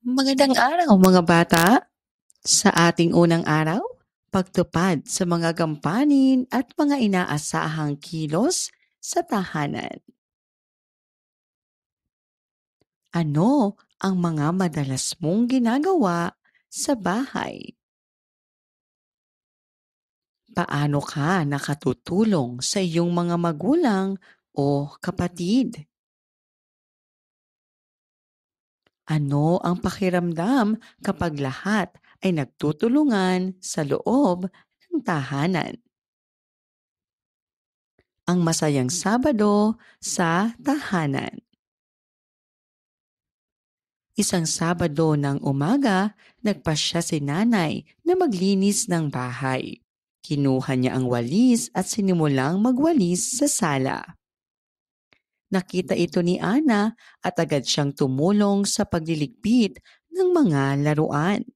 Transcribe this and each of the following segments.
Magandang araw mga bata! Sa ating unang araw, pagtupad sa mga gampanin at mga inaasahang kilos sa tahanan. Ano ang mga madalas mong ginagawa sa bahay? Paano ka nakatutulong sa iyong mga magulang o kapatid? Ano ang pakiramdam kapag lahat ay nagtutulungan sa loob ng tahanan? Ang masayang Sabado sa tahanan. Isang Sabado ng umaga, nagpasya si nanay na maglinis ng bahay. Kinuha niya ang walis at sinimulang magwalis sa sala. Nakita ito ni Ana at agad siyang tumulong sa pagliligpit ng mga laruan.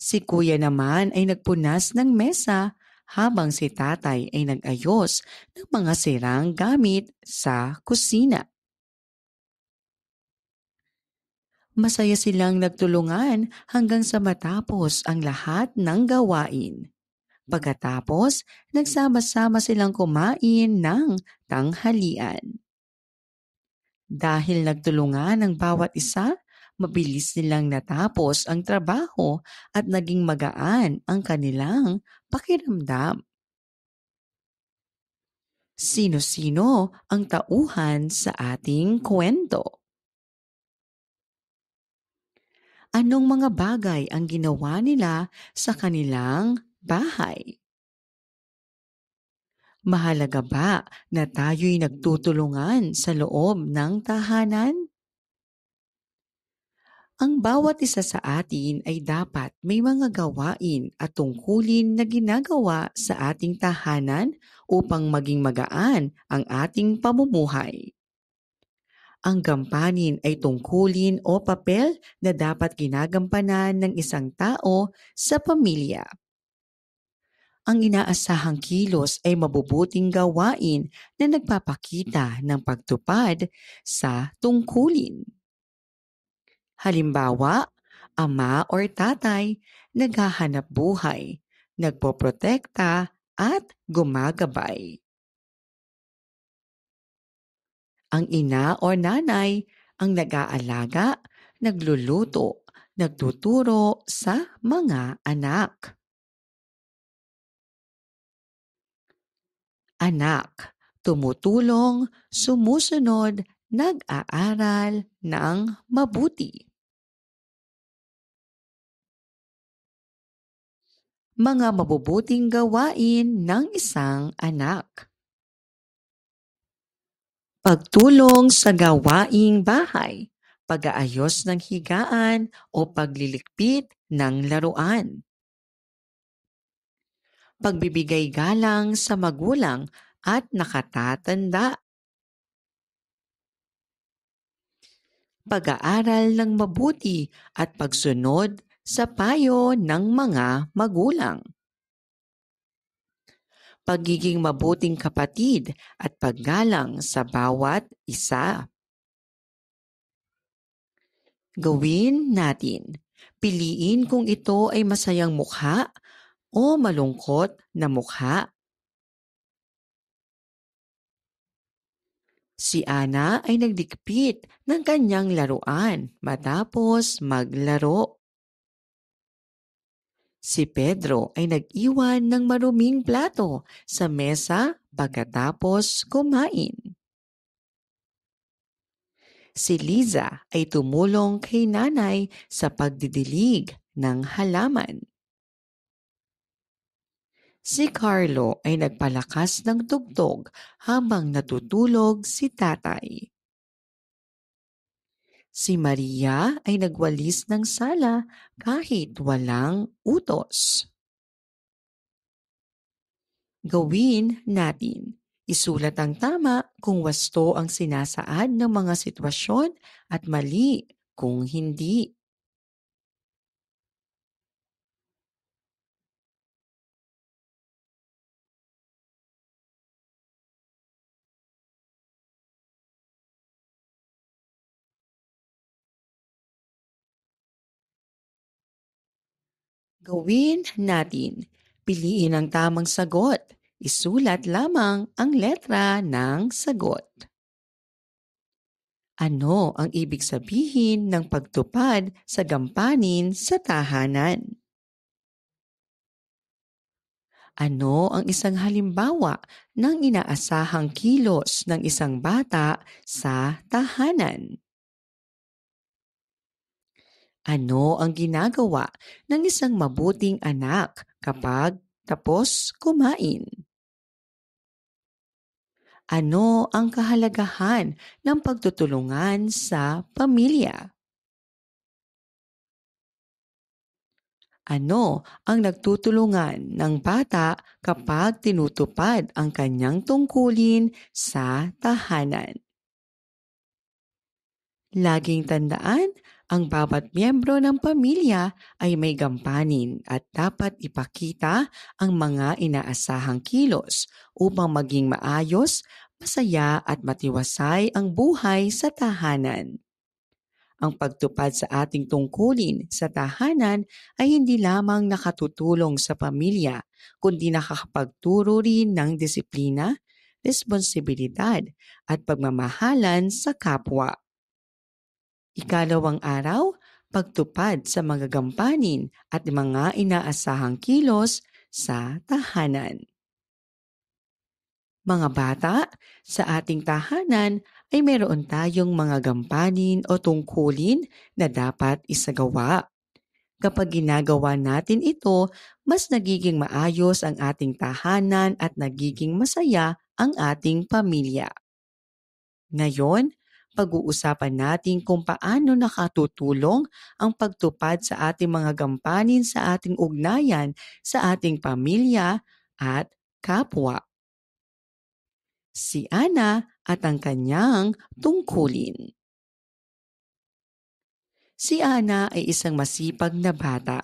Si kuya naman ay nagpunas ng mesa habang si tatay ay nag-ayos ng mga sirang gamit sa kusina. Masaya silang nagtulungan hanggang sa matapos ang lahat ng gawain. Pagkatapos, nagsama-sama silang kumain ng tanghalian. Dahil nagtulungan ang bawat isa, mabilis nilang natapos ang trabaho at naging magaan ang kanilang pakiramdam. Sino-sino ang tauhan sa ating kwento? Anong mga bagay ang ginawa nila sa kanilang bahay? Mahalaga ba na tayo'y nagtutulungan sa loob ng tahanan? Ang bawat isa sa atin ay dapat may mga gawain at tungkulin na ginagawa sa ating tahanan upang maging magaan ang ating pamumuhay. Ang gampanin ay tungkulin o papel na dapat ginagampanan ng isang tao sa pamilya. Ang inaasahang kilos ay mabubuting gawain na nagpapakita ng pagtupad sa tungkulin. Halimbawa, ama or tatay naghahanap buhay, nagpoprotekta at gumagabay. Ang ina o nanay ang nag-aalaga, nagluluto, nagtuturo sa mga anak. Anak, tumutulong, sumusunod, nag-aaral ng mabuti. Mga mabubuting gawain ng isang anak. Pagtulong sa gawaing bahay, pag-aayos ng higaan o paglilikpit ng laruan. Pagbibigay galang sa magulang at nakatatanda. Pag-aaral ng mabuti at pagsunod sa payo ng mga magulang. Pagiging mabuting kapatid at paggalang sa bawat isa. Gawin natin. Piliin kung ito ay masayang mukha o malungkot na mukha. Si Ana ay nagdikpit ng kanyang laruan matapos maglaro. Si Pedro ay nag-iwan ng maruming plato sa mesa pagkatapos kumain. Si Liza ay tumulong kay nanay sa pagdidilig ng halaman. Si Carlo ay nagpalakas ng tugtog habang natutulog si tatay. Si Maria ay nagwalis ng sala kahit walang utos. Gawin natin. Isulat ang tama kung wasto ang sinasaad ng mga sitwasyon at mali kung hindi. Gawin natin. Piliin ang tamang sagot. Isulat lamang ang letra ng sagot. Ano ang ibig sabihin ng pagtupad sa gampanin sa tahanan? Ano ang isang halimbawa ng inaasahang kilos ng isang bata sa tahanan? Ano ang ginagawa ng isang mabuting anak kapag tapos kumain? Ano ang kahalagahan ng pagtutulungan sa pamilya? Ano ang nagtutulungan ng bata kapag tinutupad ang kanyang tungkulin sa tahanan? Laging tandaan, ang bawat miyembro ng pamilya ay may gampanin at dapat ipakita ang mga inaasahang kilos upang maging maayos, masaya at matiwasay ang buhay sa tahanan. Ang pagtupad sa ating tungkulin sa tahanan ay hindi lamang nakatutulong sa pamilya, kundi nakakapagturo rin ng disiplina, responsibilidad at pagmamahalan sa kapwa. Ikalawang araw, pagtupad sa mga gampanin at mga inaasahang kilos sa tahanan. Mga bata, sa ating tahanan ay mayroon tayong mga gampanin o tungkulin na dapat isagawa. Kapag ginagawa natin ito, mas nagiging maayos ang ating tahanan at nagiging masaya ang ating pamilya. Ngayon, pag-uusapan natin kung paano nakatutulong ang pagtupad sa ating mga gampanin sa ating ugnayan sa ating pamilya at kapwa. Si Ana at ang kanyang tungkulin. Si Ana ay isang masipag na bata.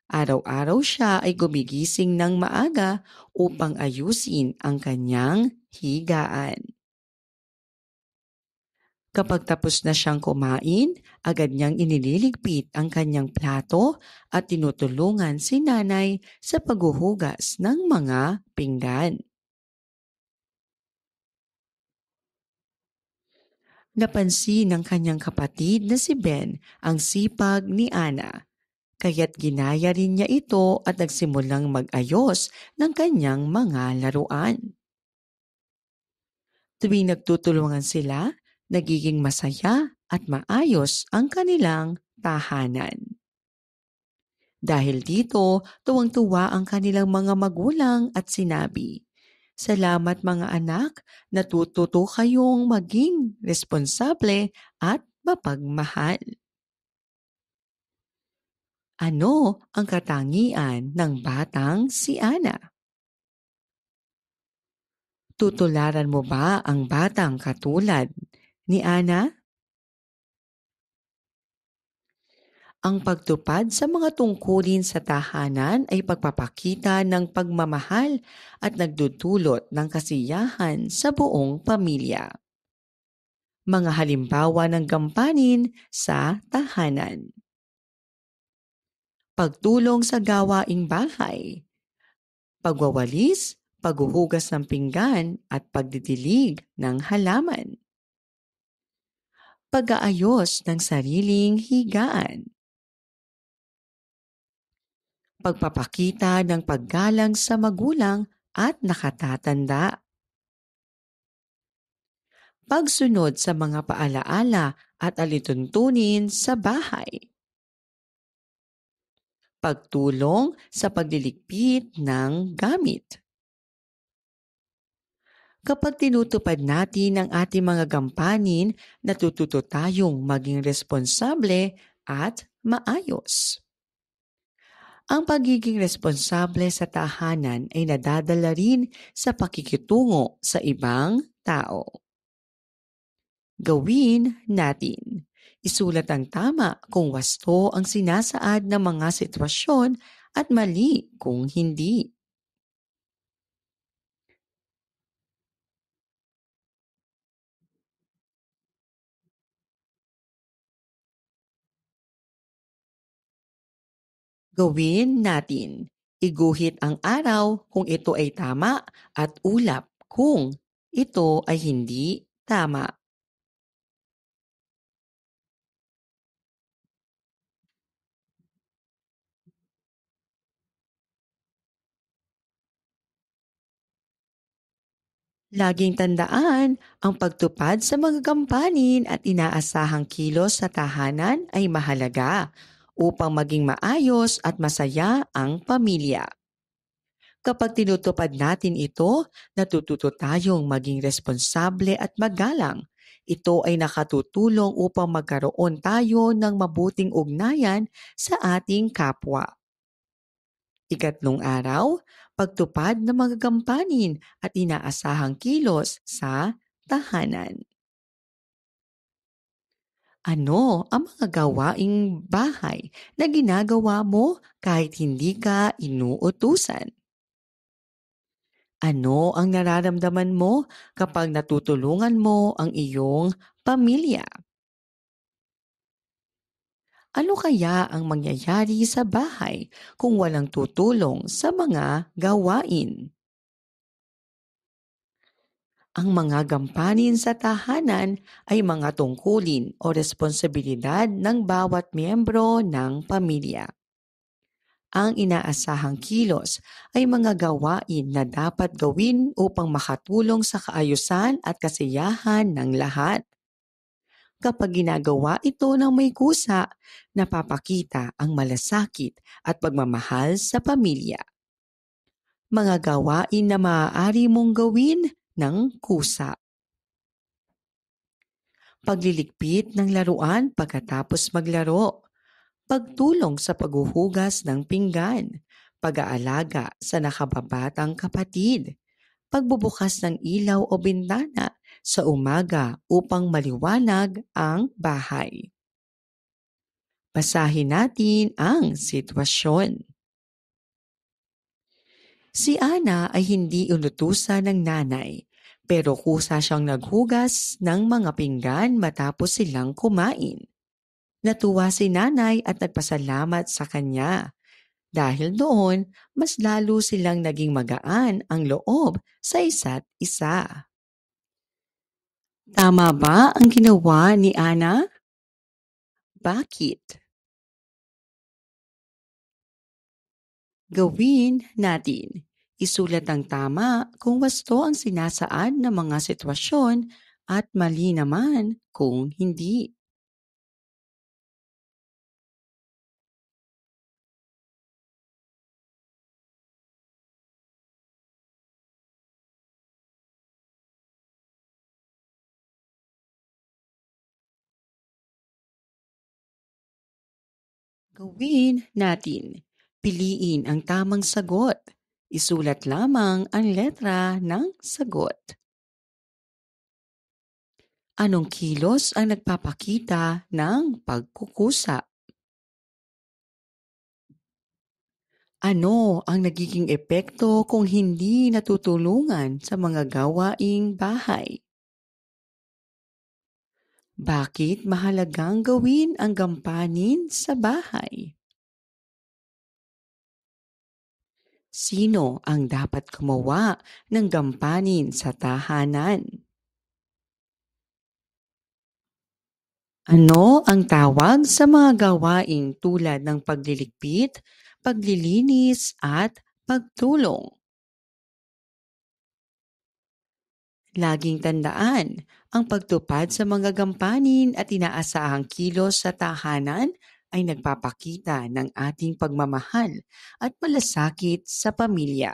Araw-araw siya ay gumigising ng maaga upang ayusin ang kanyang higaan. Kapag tapos na siyang kumain, agad niyang inililigpit ang kanyang plato at tinutulungan si nanay sa paghuhugas ng mga pinggan. Napansin ng kanyang kapatid na si Ben ang sipag ni Ana, kaya't ginaya rin niya ito at nagsimulang mag-ayos ng kanyang mga laruan. Tuwing nagtutulungan sila, nagiging masaya at maayos ang kanilang tahanan. Dahil dito, tuwang-tuwa ang kanilang mga magulang at sinabi, "Salamat mga anak, natututo kayong maging responsable at mapagmahal." Ano ang katangian ng batang si Ana? Tutularan mo ba ang batang katulad ni Ana? Ang pagtupad sa mga tungkulin sa tahanan ay pagpapakita ng pagmamahal at nagdudulot ng kasiyahan sa buong pamilya. Mga halimbawa ng gampanin sa tahanan. Pagtulong sa gawaing bahay, pagwawalis, paghuhugas ng pinggan at pagdidilig ng halaman. Pag-aayos ng sariling higaan. Pagpapakita ng paggalang sa magulang at nakatatanda. Pagsunod sa mga paalaala at alituntunin sa bahay. Pagtulong sa pagliligpit ng gamit. Kapag tinutupad natin ang ating mga gampanin, natututo tayong maging responsable at maayos. Ang pagiging responsable sa tahanan ay nadadala rin sa pakikitungo sa ibang tao. Gawin natin. Isulat ang tama kung wasto ang sinasaad ng mga sitwasyon at mali kung hindi. Gawin natin. Iguhit ang araw kung ito ay tama at ulap kung ito ay hindi tama. Laging tandaan, ang pagtupad sa mga gampanin at inaasahang kilos sa tahanan ay mahalaga upang maging maayos at masaya ang pamilya. Kapag tinutupad natin ito, natututo tayong maging responsable at magalang. Ito ay nakatutulong upang magkaroon tayo ng mabuting ugnayan sa ating kapwa. Ikatlong araw, pagtupad ng mga gampanin at inaasahang kilos sa tahanan. Ano ang mga gawaing bahay na ginagawa mo kahit hindi ka inuutusan? Ano ang nararamdaman mo kapag natutulungan mo ang iyong pamilya? Ano kaya ang mangyayari sa bahay kung walang tutulong sa mga gawain? Ang mga gampanin sa tahanan ay mga tungkulin o responsibilidad ng bawat miyembro ng pamilya. Ang inaasahang kilos ay mga gawain na dapat gawin upang makatulong sa kaayusan at kasiyahan ng lahat. Kapag ginagawa ito ng may kusa, napapakita ang malasakit at pagmamahal sa pamilya. Mga gawain na maaari mong gawin ng kusa. Pagliligpit ng laruan pagkatapos maglaro, pagtulong sa paghuhugas ng pinggan, pag-aalaga sa nakababatang kapatid, pagbubukas ng ilaw o bintana sa umaga upang maliwanag ang bahay. Basahin natin ang sitwasyon. Si Ana ay hindi inutusan ng nanay, pero kusa siyang naghugas ng mga pinggan matapos silang kumain. Natuwa si nanay at nagpasalamat sa kanya. Dahil doon, mas lalo silang naging magaan ang loob sa isa't isa. Tama ba ang ginawa ni Ana? Bakit? Gawin natin. Isulat ang tama kung wasto ang sinasaan ng mga sitwasyon at mali naman kung hindi. Gawin natin. Piliin ang tamang sagot. Isulat lamang ang letra ng sagot. Anong kilos ang nagpapakita ng pagkukusa? Ano ang nagiging epekto kung hindi natutulungan sa mga gawaing bahay? Bakit mahalagang gawin ang gampanin sa bahay? Sino ang dapat gumawa ng gampanin sa tahanan? Ano ang tawag sa mga gawaing tulad ng pagliligpit, paglilinis at pagtulong? Laging tandaan, ang pagtupad sa mga gampanin at inaasahang kilos sa tahanan ay nagpapakita ng ating pagmamahal at malasakit sa pamilya.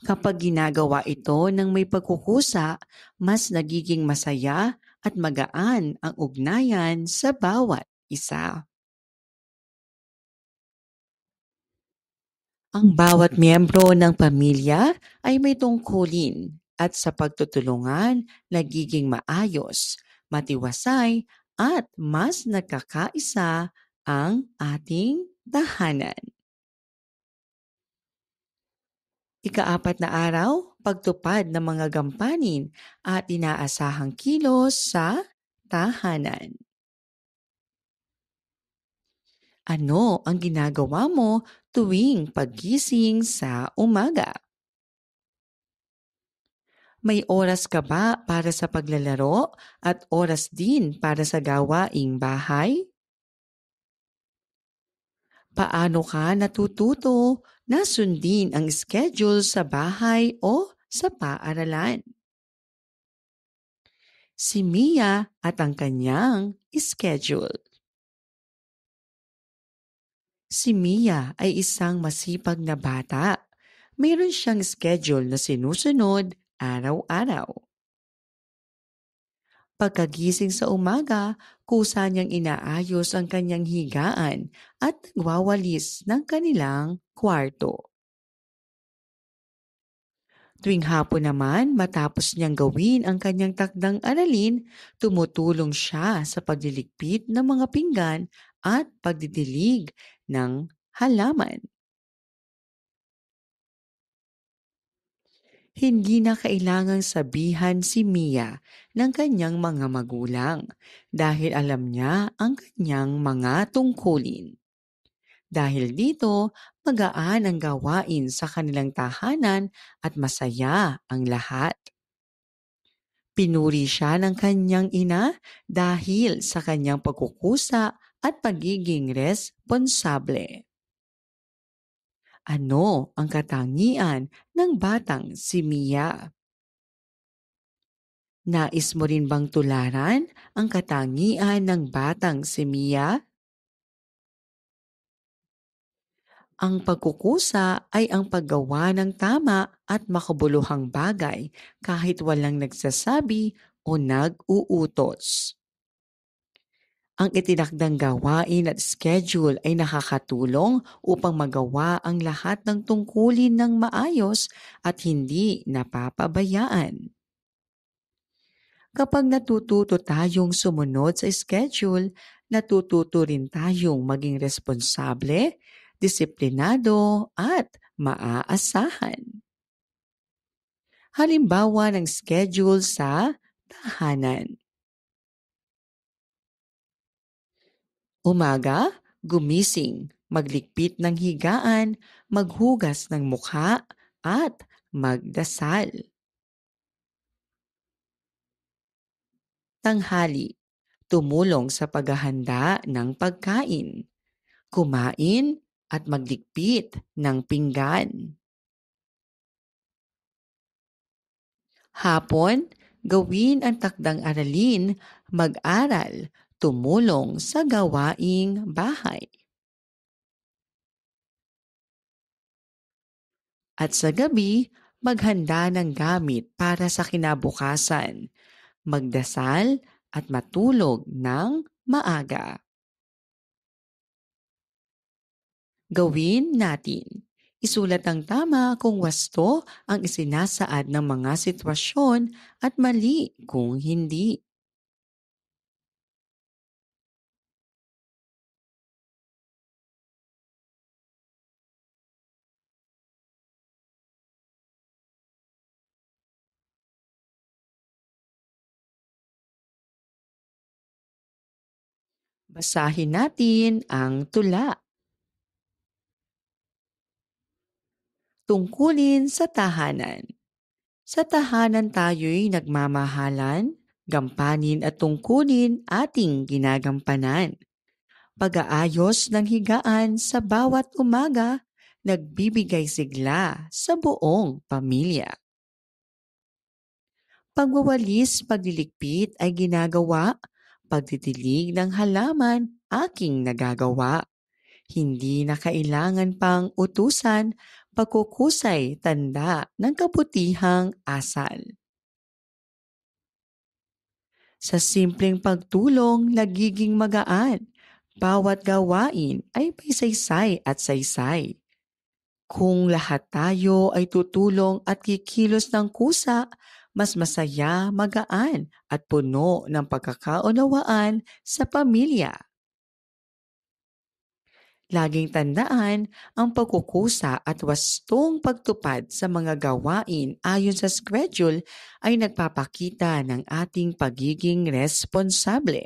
Kapag ginagawa ito ng may pagkukusa, mas nagiging masaya at magaan ang ugnayan sa bawat isa. Ang bawat miyembro ng pamilya ay may tungkulin at sa pagtutulungan nagiging maayos, matiwasay at mas nagkakaisa ang ating tahanan. Ikaapat na araw, pagtupad ng mga gampanin at inaasahang kilos sa tahanan. Ano ang ginagawa mo tuwing paggising sa umaga? May oras ka ba para sa paglalaro at oras din para sa gawaing bahay? Paano ka natututo na sundin ang schedule sa bahay o sa paaralan? Si Mia at ang kanyang schedule. Si Mia ay isang masipag na bata. Mayroon siyang schedule na sinusunod araw-araw. Pagkagising sa umaga, kusa niyang inaayos ang kanyang higaan at nagwawalis ng kanilang kwarto. Tuwing hapon naman, matapos niyang gawin ang kanyang takdang aralin, tumutulong siya sa pagliligpit ng mga pinggan at pagdidilig ng halaman. Hindi na kailangang sabihan si Mia ng kanyang mga magulang dahil alam niya ang kanyang mga tungkulin. Dahil dito, magaan ang gawain sa kanilang tahanan at masaya ang lahat. Pinuri siya ng kanyang ina dahil sa kanyang pagkukusa at pagiging responsable. Ano ang katangian ng batang si Mia? Nais mo rin bang tularan ang katangian ng batang si Mia? Ang pagkukusa ay ang paggawa ng tama at makabuluhang bagay kahit walang nagsasabi o nag-uutos. Ang itinakdang gawain at schedule ay nakakatulong upang magawa ang lahat ng tungkulin ng maayos at hindi napapabayaan. Kapag natututo tayong sumunod sa schedule, natututo rin tayong maging responsable, disiplinado at maaasahan. Halimbawa ng schedule sa tahanan. Umaga, gumising, maglikpit ng higaan, maghugas ng mukha, at magdasal. Tanghali, tumulong sa paghahanda ng pagkain, kumain at maglikpit ng pinggan. Hapon, gawin ang takdang aralin, mag-aral, tumulong sa gawaing bahay. At sa gabi, maghanda ng gamit para sa kinabukasan, magdasal at matulog ng maaga. Gawin natin. Isulat ang tama kung wasto ang isinasaad ng mga sitwasyon at mali kung hindi. Basahin natin ang tula. Tungkulin sa tahanan. Sa tahanan tayo'y nagmamahalan, gampanin at tungkulin ating ginagampanan. Pag-aayos ng higaan sa bawat umaga, nagbibigay sigla sa buong pamilya. Pagwawalis, pagliligpit ay ginagawa, pagdidilig ng halaman aking nagagawa. Hindi na kailangan pang utusan, pagkukusay tanda ng kabutihang asal. Sa simpleng pagtulong, nagiging magaan. Bawat gawain ay may saysay at saysay. Kung lahat tayo ay tutulong at kikilos ng kusa, mas masaya, magaan at puno ng pagkakaunawaan sa pamilya. Laging tandaan, ang pagkukusa at wastong pagtupad sa mga gawain ayon sa schedule ay nagpapakita ng ating pagiging responsable.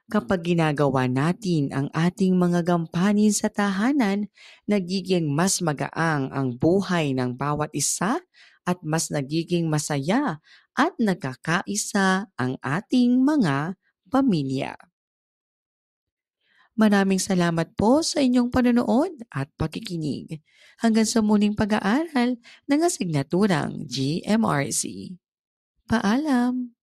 Kapag ginagawa natin ang ating mga gampanin sa tahanan, nagiging mas magaang ang buhay ng bawat isa at mas nagiging masaya at nagkakaisa ang ating mga pamilya. Maraming salamat po sa inyong panonood at pakikinig. Hanggang sa muling pag-aaral ng asignaturang GMRC. Paalam!